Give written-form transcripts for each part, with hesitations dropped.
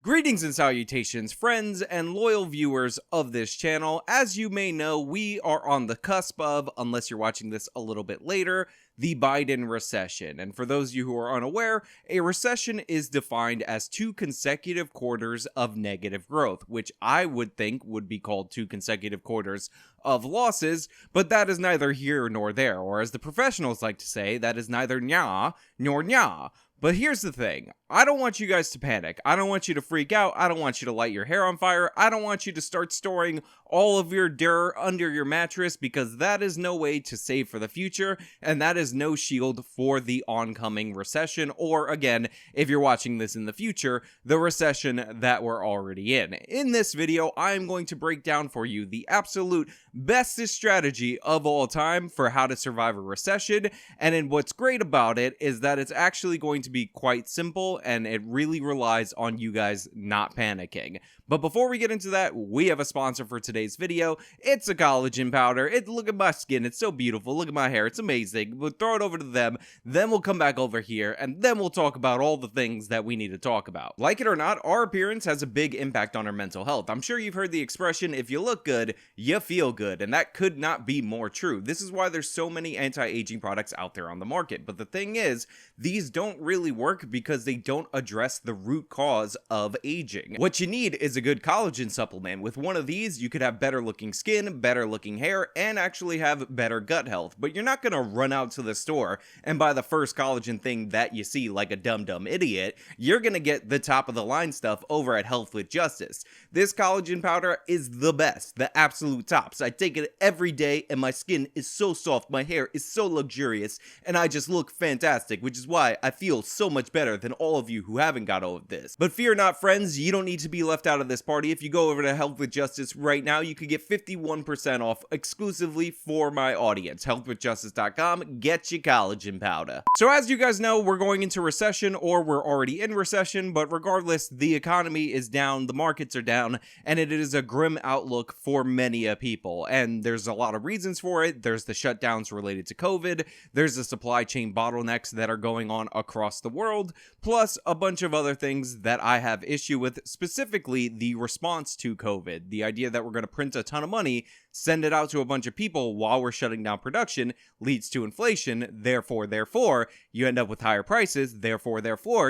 Greetings and salutations, friends and loyal viewers of this channel. As you may know, we are on the cusp of, unless you're watching this a little bit later, the Biden recession. And for those of you who are unaware, a recession is defined as 2 consecutive quarters of negative growth, which I would think would be called 2 consecutive quarters of losses, but that is neither here nor there, or as the professionals like to say, that is neither nya nor nya. But here's the thing, I don't want you guys to panic. I don't want you to freak out. I don't want you to light your hair on fire. I don't want you to start storing all of your dirt under your mattress, because that is no way to save for the future, and that is no shield for the oncoming recession, or again, if you're watching this in the future, the recession that we're already in. In this video, I am going to break down for you the absolute bestest strategy of all time for how to survive a recession, and what's great about it is that it's actually going to be quite simple, and it really relies on you guys not panicking. But before we get into that, we have a sponsor for today's video. It's a collagen powder. Look at my skin, it's so beautiful. Look at my hair, it's amazing. We'll throw it over to them, then we'll come back over here, and then we'll talk about all the things that we need to talk about. Like it or not, our appearance has a big impact on our mental health. I'm sure you've heard the expression, if you look good, you feel good, and that could not be more true. This is why there's so many anti-aging products out there on the market. But the thing is, these don't really work because they don't address the root cause of aging. What you need is a good collagen supplement. With one of these, you could have better looking skin, better looking hair, and actually have better gut health. But you're not gonna run out to the store and buy the first collagen thing that you see like a dumb idiot. You're gonna get the top of the line stuff over at Health with Justice. This collagen powder is the best, the absolute tops. I take it every day and my skin is so soft, my hair is so luxurious, and I just look fantastic, which is why I feel so much better than all of you who haven't got all of this. But fear not, friends, you don't need to be left out of this party. If you go over to Health with Justice right now, you could get 51% off exclusively for my audience. Healthwithjustice.com, get your collagen powder. So as you guys know, we're going into recession, or we're already in recession, but regardless, the economy is down, the markets are down, and it is a grim outlook for many people. And there's a lot of reasons for it. There's the shutdowns related to COVID, there's the supply chain bottlenecks that are going on across the world, plus a bunch of other things that I have issue with, specifically the response to COVID. The idea that we're going to print a ton of money, send it out to a bunch of people while we're shutting down production leads to inflation, therefore you end up with higher prices, therefore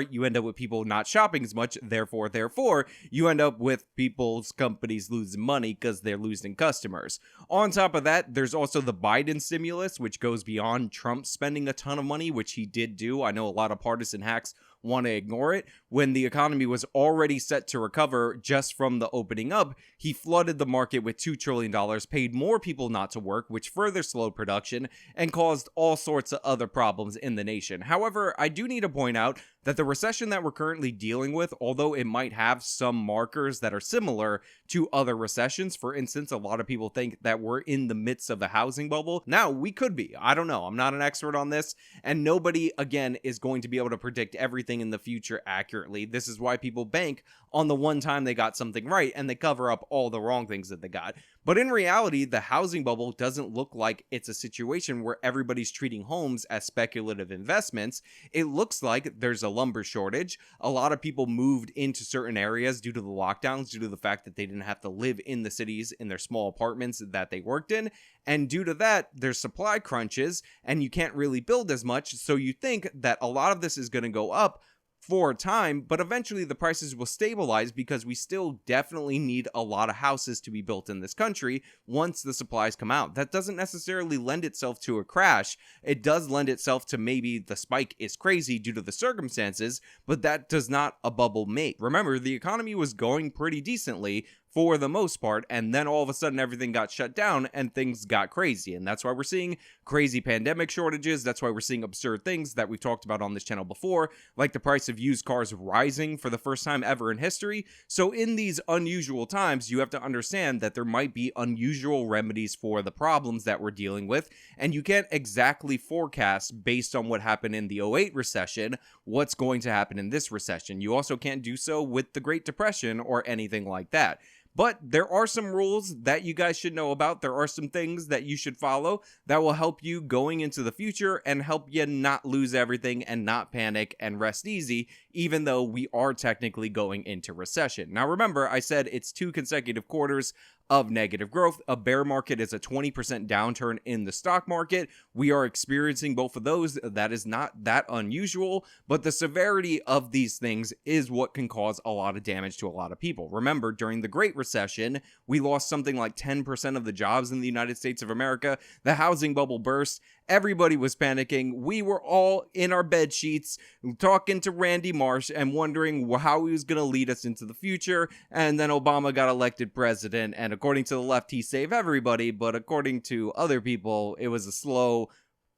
you end up with people not shopping as much, therefore you end up with people's companies losing money because they're losing customers. On top of that, there's also the Biden stimulus, which goes beyond Trump spending a ton of money, which he did do. I know a lot of partisan hacks want to ignore it. When the economy was already set to recover just from the opening up, he flooded the market with $2 trillion, paid more people not to work, which further slowed production and caused all sorts of other problems in the nation. However, I do need to point out that the recession that we're currently dealing with, although it might have some markers that are similar to other recessions, for instance, a lot of people think that we're in the midst of the housing bubble. Now, we could be. I don't know. I'm not an expert on this, and nobody, again, is going to be able to predict everything in the future accurately. This is why people bank on the one time they got something right, and they cover up all the wrong things that they got. But in reality, the housing bubble doesn't look like it's a situation where everybody's treating homes as speculative investments. It looks like there's a lumber shortage. A lot of people moved into certain areas due to the lockdowns, due to the fact that they didn't have to live in the cities in their small apartments that they worked in. And due to that, there's supply crunches and you can't really build as much. So you think that a lot of this is going to go up for a time, but eventually the prices will stabilize because we still definitely need a lot of houses to be built in this country once the supplies come out. That doesn't necessarily lend itself to a crash. It does lend itself to maybe the spike is crazy due to the circumstances, but that does not a bubble make. Remember, the economy was going pretty decently for the most part, and then all of a sudden everything got shut down and things got crazy, and that's why we're seeing crazy pandemic shortages. That's why we're seeing absurd things that we've talked about on this channel before, like the price of used cars rising for the first time ever in history. So in these unusual times, you have to understand that there might be unusual remedies for the problems that we're dealing with, and you can't exactly forecast based on what happened in the '08 recession what's going to happen in this recession. You also can't do so with the Great Depression or anything like that. But there are some rules that you guys should know about. There are some things that you should follow that will help you going into the future and help you not lose everything and not panic and rest easy, even though we are technically going into recession. Now remember, I said it's 2 consecutive quarters of negative growth. A bear market is a 20% downturn in the stock market. We are experiencing both of those. That is not that unusual, but the severity of these things is what can cause a lot of damage to a lot of people. Remember, during the Great Recession, we lost something like 10% of the jobs in the United States of America. The housing bubble burst. Everybody was panicking. We were all in our bed sheets talking to Randy Marsh and wondering how he was going to lead us into the future. And then Obama got elected president. And according to the left, he saved everybody. But according to other people, it was a slow,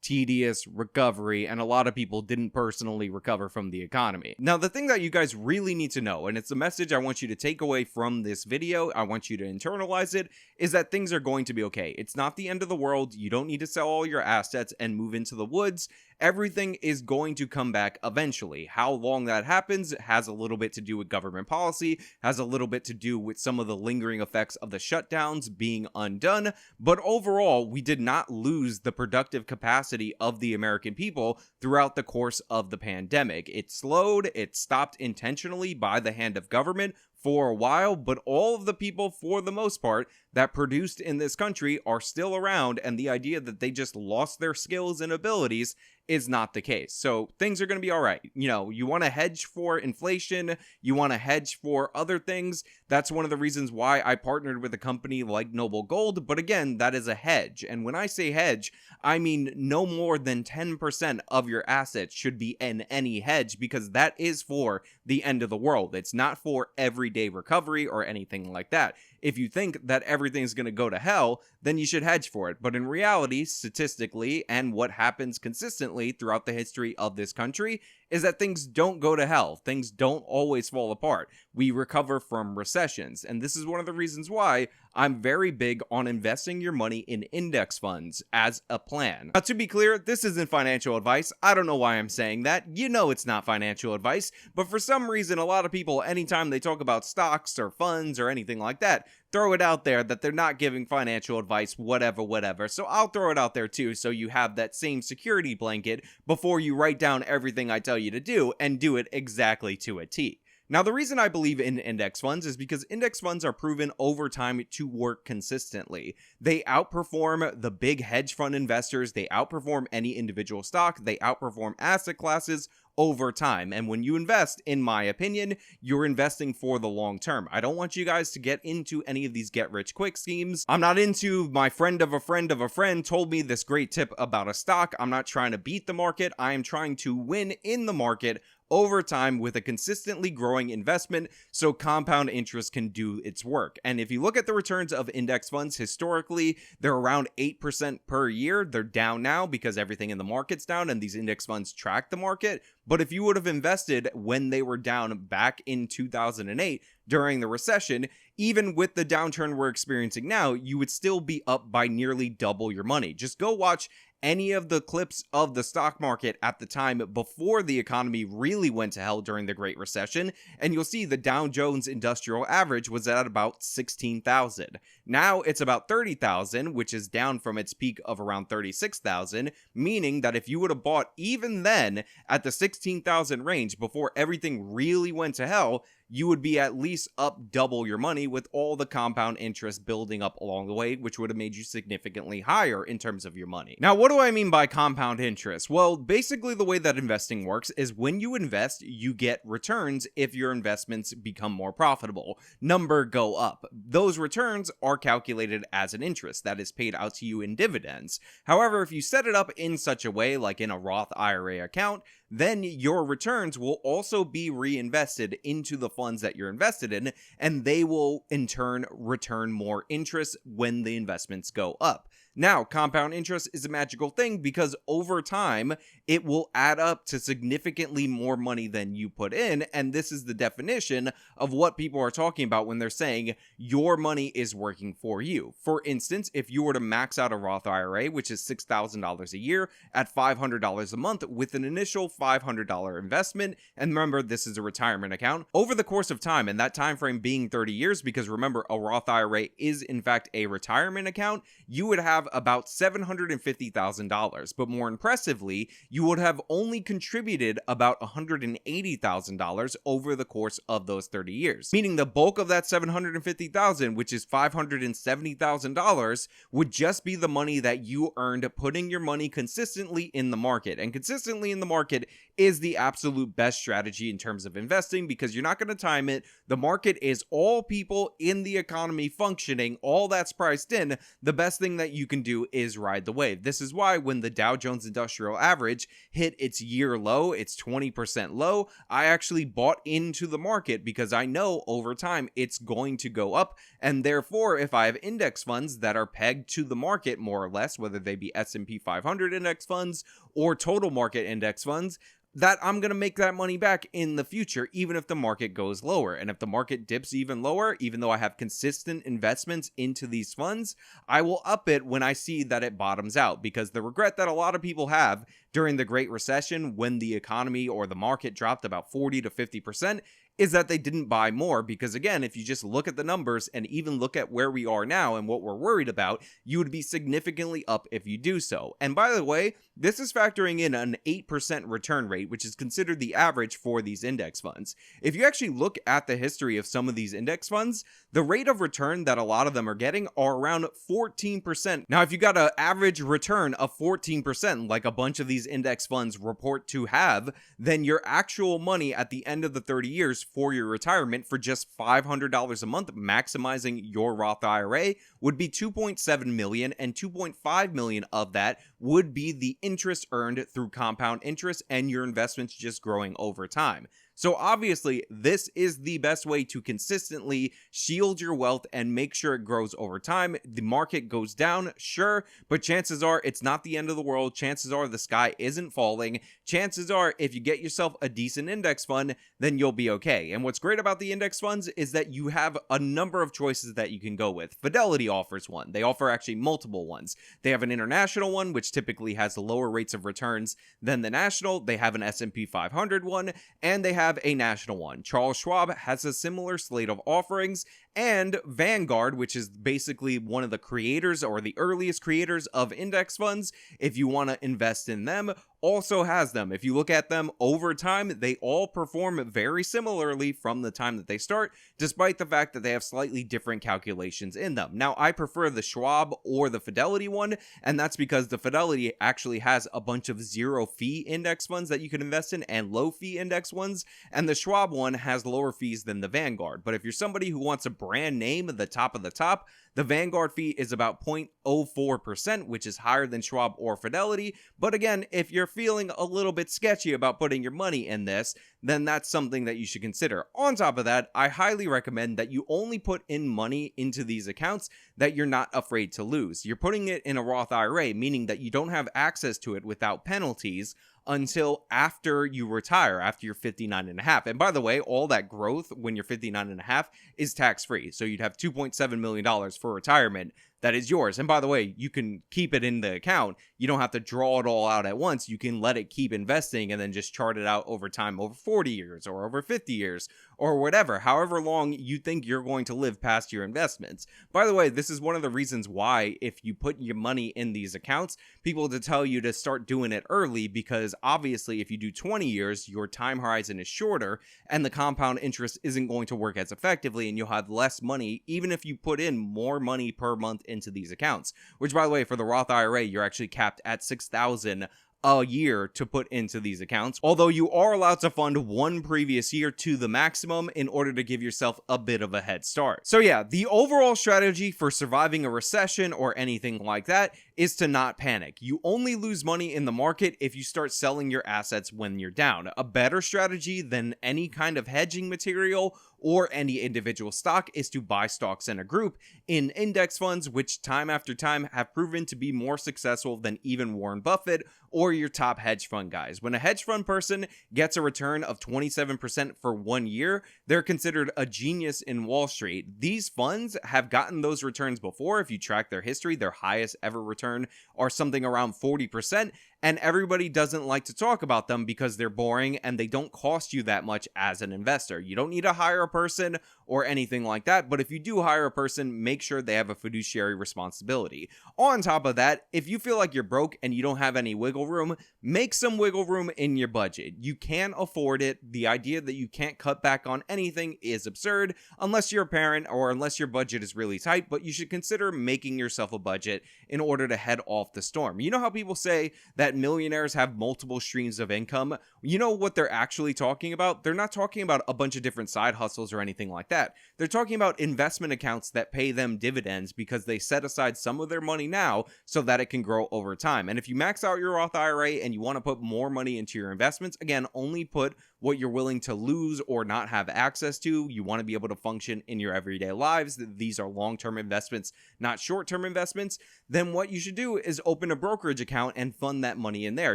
tedious recovery, and a lot of people didn't personally recover from the economy. Now, the thing that you guys really need to know, and it's a message I want you to take away from this video, I want you to internalize it, is that things are going to be okay. It's not the end of the world. You don't need to sell all your assets and move into the woods. Everything is going to come back eventually. How long that happens has a little bit to do with government policy, has a little bit to do with some of the lingering effects of the shutdowns being undone, but overall, we did not lose the productive capacity of the American people throughout the course of the pandemic. It slowed, it stopped intentionally by the hand of government for a while, but all of the people, for the most part, that produced in this country are still around, and the idea that they just lost their skills and abilities is not the case. So things are going to be all right. You know, you want to hedge for inflation, you want to hedge for other things. That's one of the reasons why I partnered with a company like Noble Gold. But again, that is a hedge. And when I say hedge, I mean no more than 10% of your assets should be in any hedge, because that is for the end of the world. It's not for everyday recovery or anything like that. If you think that everything's going to go to hell, then you should hedge for it. But in reality, statistically, and what happens consistently throughout the history of this country, is that things don't go to hell. Things don't always fall apart. We recover from recessions. And this is one of the reasons why I'm very big on investing your money in index funds as a plan. Now, to be clear, this isn't financial advice. I don't know why I'm saying that. You know it's not financial advice. But for some reason, a lot of people, anytime they talk about stocks or funds or anything like that, throw it out there that they're not giving financial advice, whatever. So I'll throw it out there too, so you have that same security blanket before you write down everything I tell you to do and do it exactly to a T. Now, the reason I believe in index funds is because index funds are proven over time to work consistently. They outperform the big hedge fund investors. They outperform any individual stock. They outperform asset classes over time. And when you invest, in my opinion, you're investing for the long term. I don't want you guys to get into any of these get rich quick schemes. I'm not into my friend of a friend of a friend told me this great tip about a stock. I'm not trying to beat the market. I am trying to win in the market over time with a consistently growing investment so compound interest can do its work. And if you look at the returns of index funds historically, they're around 8% per year. They're down now because everything in the market's down and these index funds track the market. But if you would have invested when they were down back in 2008 during the recession, even with the downturn we're experiencing now, you would still be up by nearly double your money. Just go watch any of the clips of the stock market at the time before the economy really went to hell during the Great Recession, and you'll see the Dow Jones Industrial Average was at about 16,000. Now it's about 30,000, which is down from its peak of around 36,000, meaning that if you would have bought even then at the 16,000 range before everything really went to hell, you would be at least up double your money with all the compound interest building up along the way, which would have made you significantly higher in terms of your money. Now, what do I mean by compound interest? Well, basically the way that investing works is when you invest, you get returns if your investments become more profitable. Number go up. Those returns are calculated as an interest that is paid out to you in dividends. However, if you set it up in such a way, like in a Roth IRA account, then your returns will also be reinvested into the funds that you're invested in, and they will in turn return more interest when the investments go up. Now, compound interest is a magical thing because over time, it will add up to significantly more money than you put in. And this is the definition of what people are talking about when they're saying your money is working for you. For instance, if you were to max out a Roth IRA, which is $6,000 a year at $500 a month with an initial $500 investment, and remember, this is a retirement account, over the course of time, and that time frame being 30 years, because remember, a Roth IRA is in fact a retirement account, you would have about $750,000. But more impressively, you would have only contributed about $180,000 over the course of those 30 years. Meaning the bulk of that $750,000, which is $570,000, would just be the money that you earned putting your money consistently in the market. And consistently in the market is the absolute best strategy in terms of investing, because you're not going to time it. The market is all people in the economy functioning, all that's priced in. The best thing that you can do is ride the wave. This is why when the Dow Jones Industrial Average hit its year low, its 20% low, I actually bought into the market because I know over time it's going to go up. And therefore, if I have index funds that are pegged to the market more or less, whether they be S&P 500 index funds or total market index funds, that I'm going to make that money back in the future, even if the market goes lower. And if the market dips even lower, even though I have consistent investments into these funds, I will up it when I see that it bottoms out. Because the regret that a lot of people have during the Great Recession, when the economy or the market dropped about 40 to 50%, is that they didn't buy more. Because again, if you just look at the numbers and even look at where we are now and what we're worried about, you would be significantly up if you do so. And by the way, this is factoring in an 8% return rate, which is considered the average for these index funds. If you actually look at the history of some of these index funds, the rate of return that a lot of them are getting are around 14%. Now, if you got an average return of 14%, like a bunch of these index funds report to have, then your actual money at the end of the 30 years for your retirement for just $500 a month, maximizing your Roth IRA, would be $2.7 million, and $2.5 million of that would be the interest earned through compound interest and your investments just growing over time. So obviously, this is the best way to consistently shield your wealth and make sure it grows over time. The market goes down, sure, but chances are it's not the end of the world. Chances are the sky isn't falling. Chances are if you get yourself a decent index fund, then you'll be okay. And what's great about the index funds is that you have a number of choices that you can go with. Fidelity offers one. They offer actually multiple ones. They have an international one, which typically has lower rates of returns than the national. They have an S&P 500 one, and they have a national one. Charles Schwab has a similar slate of offerings, and Vanguard, which is basically one of the creators or the earliest creators of index funds, if you want to invest in them, also has them. If you look at them over time, they all perform very similarly from the time that they start, despite the fact that they have slightly different calculations in them. Now, I prefer the Schwab or the Fidelity one, and that's because the Fidelity actually has a bunch of zero fee index funds that you can invest in and low fee index ones, and the Schwab one has lower fees than the Vanguard. But if you're somebody who wants a brand name at the top of the top, the Vanguard fee is about 0.04%, which is higher than Schwab or Fidelity. But again, if you're feeling a little bit sketchy about putting your money in this, then that's something that you should consider. On top of that, I highly recommend that you only put in money into these accounts that you're not afraid to lose. You're putting it in a Roth IRA, meaning that you don't have access to it without penalties until after you retire, after you're 59 and a half. And by the way, all that growth when you're 59 and a half is tax-free. So you'd have $2.7 million for retirement that is yours. And by the way, you can keep it in the account. You don't have to draw it all out at once. You can let it keep investing and then just chart it out over time, over 40 years or over 50 years or whatever, however long you think you're going to live past your investments. By the way, this is one of the reasons why if you put your money in these accounts, people to tell you to start doing it early, because obviously if you do 20 years, your time horizon is shorter and the compound interest isn't going to work as effectively, and you'll have less money even if you put in more money per month into these accounts, which by the way, for the Roth IRA, you're actually capped at $6,000 a year to put into these accounts, although you are allowed to fund one previous year to the maximum in order to give yourself a bit of a head start. So yeah, the overall strategy for surviving a recession or anything like that is to not panic. You only lose money in the market if you start selling your assets when you're down. A better strategy than any kind of hedging material or any individual stock is to buy stocks in a group in index funds, which time after time have proven to be more successful than even Warren Buffett or your top hedge fund guys. When a hedge fund person gets a return of 27% for 1 year, they're considered a genius in Wall Street. These funds have gotten those returns before. If you track their history, their highest ever return are something around 40%. And everybody doesn't like to talk about them because they're boring and they don't cost you that much as an investor. You don't need to hire a person or anything like that, but if you do hire a person, make sure they have a fiduciary responsibility. On top of that, if you feel like you're broke and you don't have any wiggle room, make some wiggle room in your budget. You can afford it. The idea that you can't cut back on anything is absurd unless you're a parent or unless your budget is really tight, but you should consider making yourself a budget in order to head off the storm. You know how people say that millionaires have multiple streams of income? You know what they're actually talking about? They're not talking about a bunch of different side hustles or anything like that. They're talking about investment accounts that pay them dividends because they set aside some of their money now so that it can grow over time. And if you max out your Roth IRA and you want to put more money into your investments, again, only put what you're willing to lose or not have access to. You want to be able to function in your everyday lives. These are long-term investments, not short-term investments. Then what you should do is open a brokerage account and fund that money in there.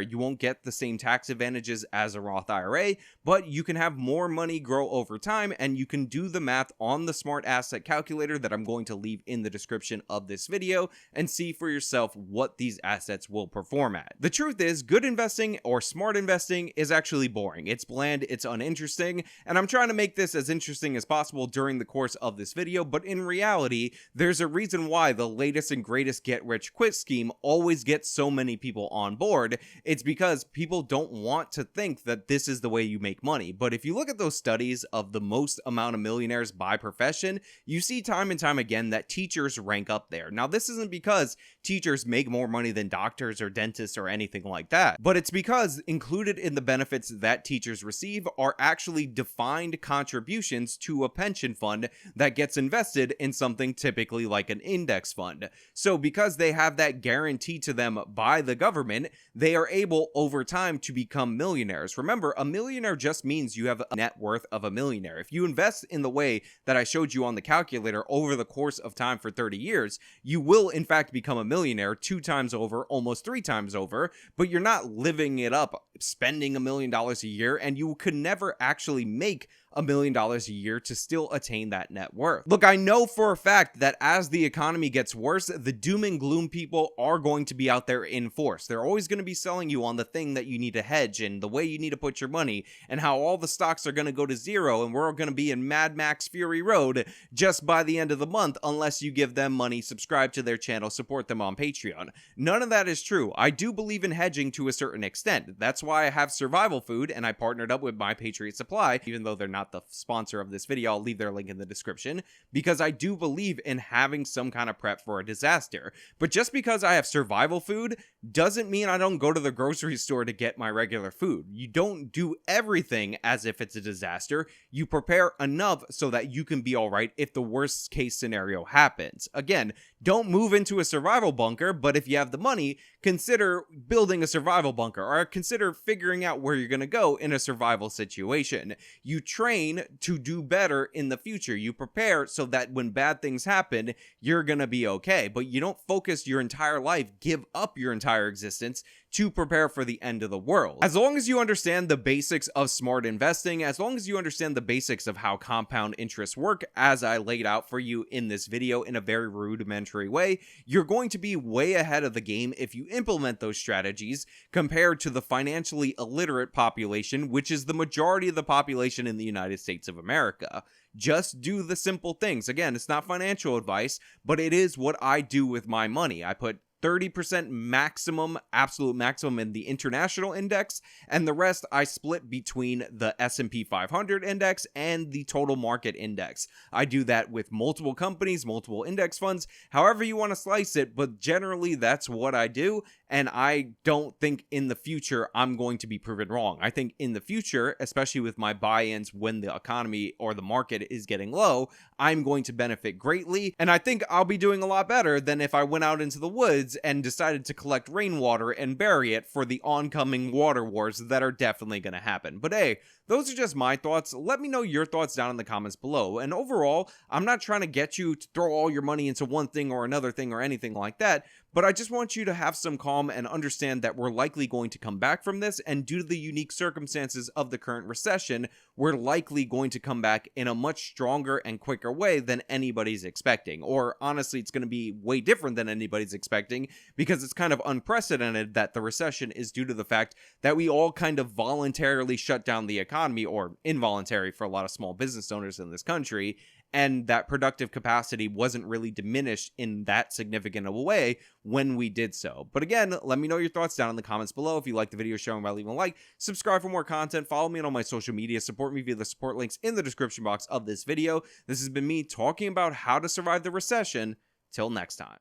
You won't get the same tax advantages as a Roth IRA, but you can have more money grow over time, and you can do the math on the smart asset calculator that I'm going to leave in the description of this video and see for yourself what these assets will perform at. The truth is, good investing or smart investing is actually boring. It's bland, it's uninteresting, and I'm trying to make this as interesting as possible during the course of this video, but in reality, there's a reason why the latest and greatest get-rich-quick scheme always gets so many people on board. It's because people don't want to think that this is the way you make money. But if you look at those studies of the most amount of millionaires by profession, you see time and time again that teachers rank up there. Now, this isn't because teachers make more money than doctors or dentists or anything like that, but it's because included in the benefits that teachers receive are actually defined contributions to a pension fund that gets invested in something typically like an index fund. So because they have that guarantee to them by the government, they are able over time to become millionaires. Remember, a millionaire just means you have a net worth of a millionaire. If you invest in the way that I showed you on the calculator over the course of time for 30 years, you will in fact become a millionaire 2 times over, almost 3 times over, but you're not living it up, spending $1 million a year, and you could never actually make $1 million a year to still attain that net worth. Look, I know for a fact that as the economy gets worse, the doom and gloom people are going to be out there in force. They're always going to be selling you on the thing that you need to hedge and the way you need to put your money and how all the stocks are going to go to zero and we're all going to be in Mad Max Fury Road just by the end of the month unless you give them money, subscribe to their channel, support them on Patreon. None of that is true. I do believe in hedging to a certain extent. That's why I have survival food and I partnered up with My Patriot Supply, even though they're not the sponsor of this video. I'll leave their link in the description because I do believe in having some kind of prep for a disaster. But just because I have survival food doesn't mean I don't go to the grocery store to get my regular food. You don't do everything as if it's a disaster. You prepare enough so that you can be all right if the worst case scenario happens. Again, don't move into a survival bunker, but if you have the money, consider building a survival bunker or consider figuring out where you're going to go in a survival situation. You train to do better in the future. You prepare so that when bad things happen, you're going to be okay, but you don't focus your entire life, give up your entire existence to prepare for the end of the world. As long as you understand the basics of smart investing, as long as you understand the basics of how compound interests work, as I laid out for you in this video in a very rudimentary way, you're going to be way ahead of the game if you implement those strategies compared to the financially illiterate population, which is the majority of the population in the United States of America. Just do the simple things. Again, it's not financial advice, but it is what I do with my money. I put 30% maximum, absolute maximum in the international index, and the rest I split between the S&P 500 index and the total market index. I do that with multiple companies, multiple index funds, however you want to slice it, but generally that's what I do, and I don't think in the future I'm going to be proven wrong. I think in the future, especially with my buy-ins when the economy or the market is getting low, I'm going to benefit greatly, and I think I'll be doing a lot better than if I went out into the woods methods and decided to collect rainwater and bury it for the oncoming water wars that are definitely going to happen. But hey, those are just my thoughts. Let me know your thoughts down in the comments below. And overall, I'm not trying to get you to throw all your money into one thing or another thing or anything like that, but I just want you to have some calm and understand that we're likely going to come back from this, and due to the unique circumstances of the current recession, we're likely going to come back in a much stronger and quicker way than anybody's expecting. Or honestly, it's going to be way different than anybody's expecting, because it's kind of unprecedented that the recession is due to the fact that we all kind of voluntarily shut down the economy, or involuntary for a lot of small business owners in this country, and that productive capacity wasn't really diminished in that significant of a way when we did so. But again, let me know your thoughts down in the comments below. If you like the video, show me by leaving a like, subscribe for more content, follow me on all my social media, support me via the support links in the description box of this video. This has been me talking about how to survive the recession. Till next time.